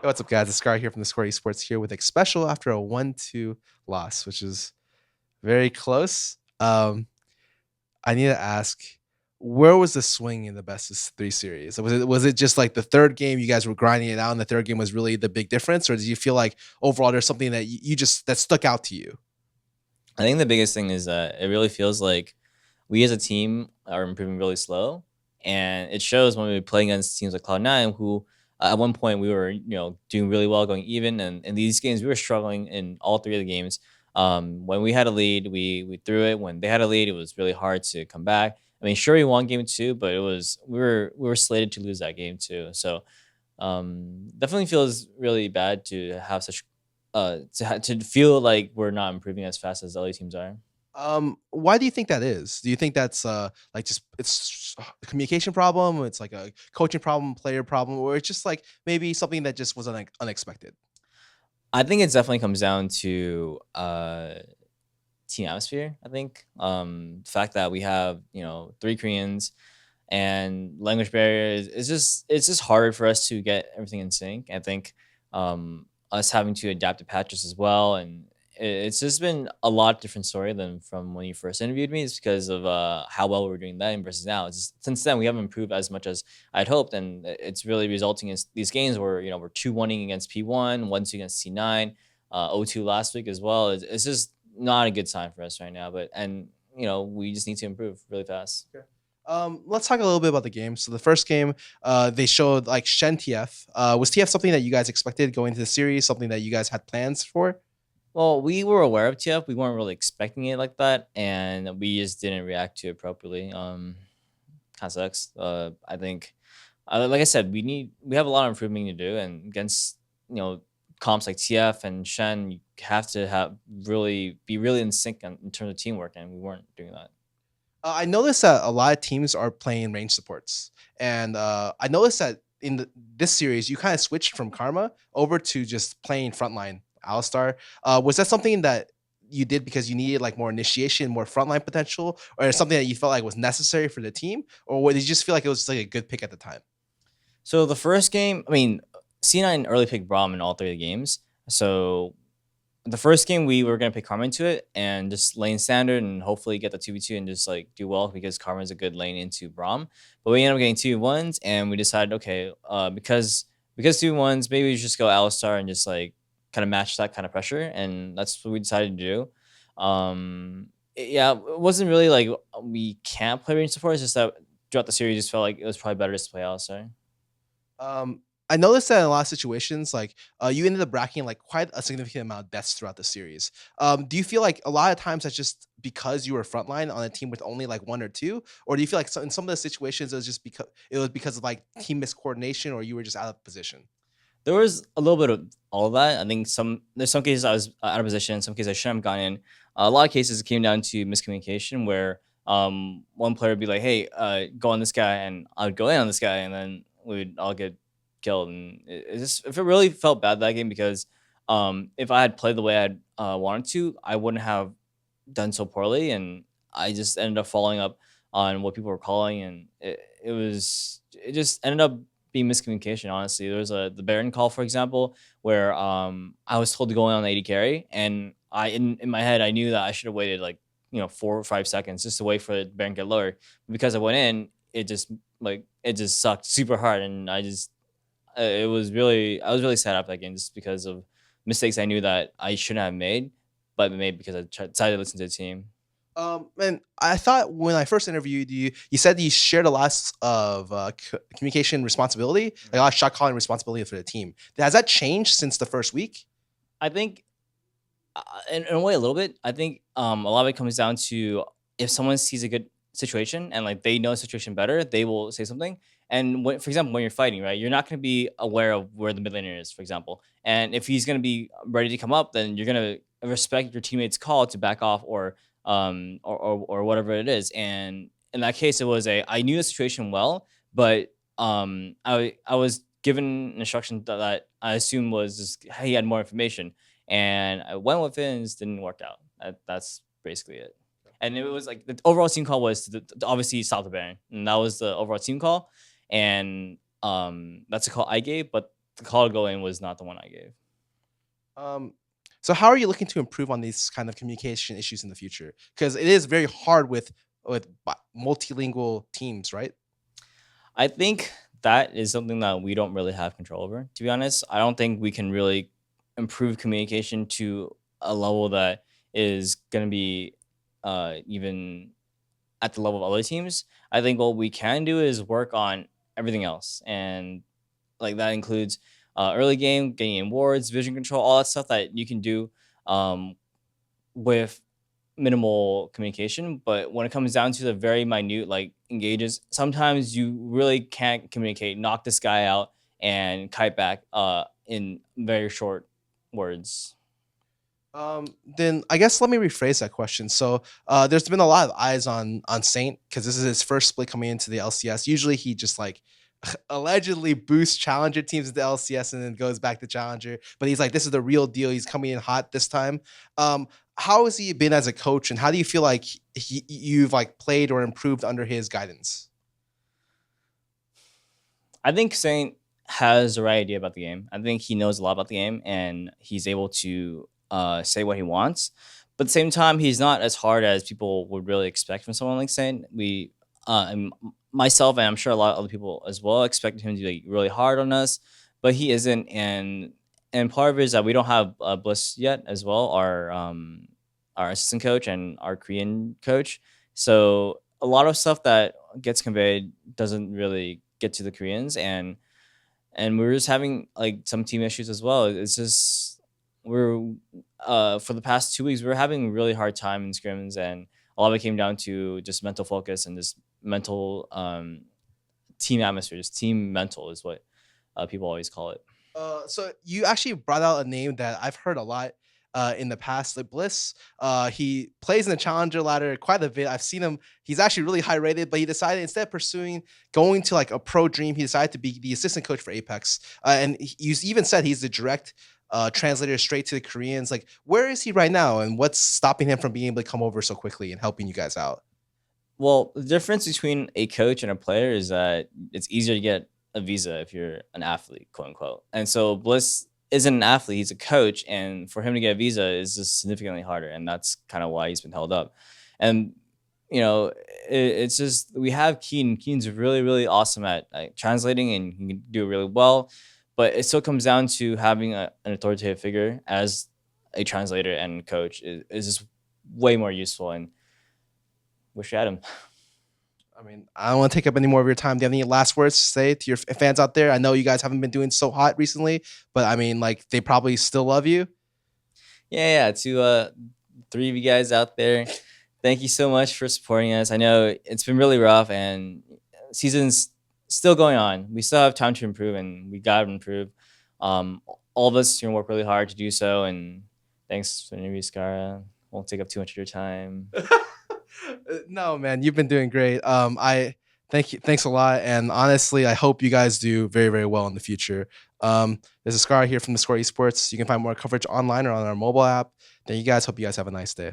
Hey, what's up, guys? It's Scarra here from theScore eSports here with Xpecial after a 1-2 loss, which is very close. I need to ask, where was the swing in the best of three series? Was it just like the third game you guys were grinding it out, and the third game was really the big difference, or did you feel like overall there's something that you just that stuck out to you? I think the biggest thing is that it really feels like we as a team are improving really slow, and it shows when we play against teams like Cloud9, who at one point we were doing really well, going even, and in these games we were struggling in all three of the games. When we had a lead, we threw it. When they had a lead, it was really hard to come back. I mean, sure we won game two, but it was we were slated to lose that game too. So definitely feels really bad to have such to feel like we're not improving as fast as the other teams are. Why do you think that is? Do you think that's like just it's a communication problem? It's like a coaching problem, player problem, or it's just like maybe something that just was unexpected? I think it definitely comes down to team atmosphere. I think the fact that we have three Koreans and language barriers is just it's just harder for us to get everything in sync. I think us having to adapt to patches as well, and it's just been a lot different story than from when you first interviewed me. It's because of how well we were doing then versus now. It's just, since then we haven't improved as much as I'd hoped, and it's really resulting in these games where we're 2-1 against P1, 1-2 against C9, 0-2 last week as well. It's just not a good sign for us right now. But and we just need to improve really fast. Let's talk a little bit about the game. So the first game, they showed like Shen TF. Was TF something that you guys expected going into the series? Something that you guys had plans for? Well, we were aware of TF. We weren't really expecting it like that, and we just didn't react to it properly. Kind of sucks. I think, like I said, we have a lot of improvement to do, and against you know comps like TF and Shen, you have to have really be really in sync in terms of teamwork, and we weren't doing that. I noticed that a lot of teams are playing range supports, and I noticed that in this series you kind of switched from Karma over to just playing frontline Alistar. Was that something that you did because you needed like more initiation, more frontline potential, or something that you felt like was necessary for the team, or did you just feel like it was just like a good pick at the time? So the first game, I mean, C9 early picked Braum in all three of the games. So the first game we were gonna pick Karma into it and just lane standard and hopefully get the 2v2 and just like do well because Karma is a good lane into Braum. But we ended up getting 2v1s and we decided, okay, because 2v1s, maybe we should just go Alistar and just like kind of match that kind of pressure. And that's what we decided to do. Yeah, it wasn't really like we can't play range support, it's just that throughout the series just felt like it was probably better just to play Alistar. Um, I noticed that in a lot of situations, like you ended up racking like quite a significant amount of deaths throughout the series. Do you feel like a lot of times that's just because you were frontline on a team with only like one or two, or do you feel like in some of the situations it was just because of like team miscoordination, or you were just out of position? There was a little bit of all of that. I think there's some cases I was out of position, some cases I shouldn't have gone in. A lot of cases it came down to miscommunication where one player would be like, "Hey, go on this guy," and I would go in on this guy, and then we would all get killed. And it just if it really felt bad that game because if I had played the way I'd wanted to, I wouldn't have done so poorly, and I just ended up following up on what people were calling, and it just ended up being miscommunication. Honestly, there was the Baron call, for example, where I was told to go in on the AD carry, and in my head I knew that I should have waited like 4 or 5 seconds just to wait for the Baron to get lower. But because I went in, it just sucked super hard, and it was really I was really sad after that game just because of mistakes I knew that I shouldn't have made, but made because decided to listen to the team. And I thought when I first interviewed you, you said you shared a lot of communication responsibility, like a lot of shot calling responsibility for the team. Has that changed since the first week? I think in a way a little bit. I think a lot of it comes down to if someone sees a good situation and like they know the situation better, they will say something. And for example, when you're fighting, right, you're not going to be aware of where the mid laner is, for example. And if he's going to be ready to come up, then you're going to respect your teammate's call to back off or whatever it is. And in that case, it was I knew the situation well, but I was given an instruction that I assumed was just he had more information, and I went with it and it just didn't work out. That's basically it. And it was like the overall team call was to obviously stop the Baron, and that was the overall team call, and that's a call I gave. But the call to go in was not the one I gave. Um, so how are you looking to improve on these kind of communication issues in the future? Because it is very hard with multilingual teams, right? I think that is something that we don't really have control over. To be honest, I don't think we can really improve communication to a level that is going to be even at the level of other teams. I think what we can do is work on everything else, and like that includes early game, getting awards, vision control, all that stuff that you can do um, with minimal communication. But when it comes down to the very minute like engages, sometimes you really can't communicate, knock this guy out and kite back in very short words. Then I guess let me rephrase that question. So there's been a lot of eyes on Saint because this is his first split coming into the LCS. Usually he just like allegedly boosts challenger teams into LCS and then goes back to challenger. But he's like, this is the real deal. He's coming in hot this time. How has he been as a coach, and how do you feel like you've like played or improved under his guidance? I think Saint has the right idea about the game. I think he knows a lot about the game and he's able to say what he wants. But at the same time, he's not as hard as people would really expect from someone like Saint. Myself, and I'm sure a lot of other people as well, expected him to be like, really hard on us, but he isn't. And part of it is that we don't have Bliss yet as well, our assistant coach and our Korean coach. So a lot of stuff that gets conveyed doesn't really get to the Koreans, and we're just having like some team issues as well. It's just we're for the past 2 weeks we're having a really hard time in scrims, and a lot of it came down to just mental focus and just mental team atmosphere. Just team mental is what people always call it. So you actually brought out a name that I've heard a lot in the past, like Bliss. He plays in the challenger ladder quite a bit. I've seen him. He's actually really high rated, but he decided instead of pursuing going to like a pro dream, he decided to be the assistant coach for Apex. And you even said he's the direct translator straight to the Koreans. Like, where is he right now, and what's stopping him from being able to come over so quickly and helping you guys out? Well, the difference between a coach and a player is that it's easier to get a visa if you're an athlete, quote unquote. And so Bliss isn't an athlete, he's a coach. And for him to get a visa is just significantly harder. And that's kind of why he's been held up. And, you know, it's just we have Keen. Keen's really, really awesome at like, translating, and he can do it really well. But it still comes down to having an authoritative figure as a translator and coach is just way more useful. And wish you had him. I mean, I don't want to take up any more of your time. Do you have any last words to say to your fans out there? I know you guys haven't been doing so hot recently, but I mean, like, they probably still love you. Yeah. To three of you guys out there, thank you so much for supporting us. I know it's been really rough, and season's still going on. We still have time to improve, and we gotta improve. All of us are gonna work really hard to do so. And thanks for the interview, Scarra. Won't take up too much of your time. No, man, you've been doing great. I thank you, thanks a lot, and honestly, I hope you guys do very, very well in the future. This is Scarra here from theScore eSports. You can find more coverage online or on our mobile app. Thank you guys. Hope you guys have a nice day.